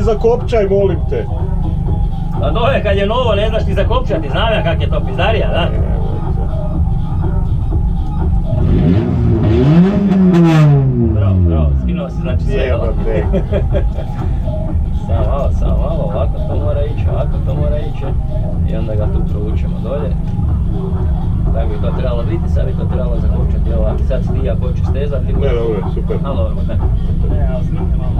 mi zakopčaj, molim te. Pa dole kad je novo ne znaš ti zakopčati, znam ja kak je to pizdarija, da? Bravo, skinuo si znači sve. Samo malo, ovako to mora ići. I onda ga tu provučemo dolje. Tako bi to trebalo biti, sad bi to trebalo zakopčati ovako. Sad ti ja hoćeš stezati. Ne, dobro, super. Malo, da. Ne, ali snimite malo.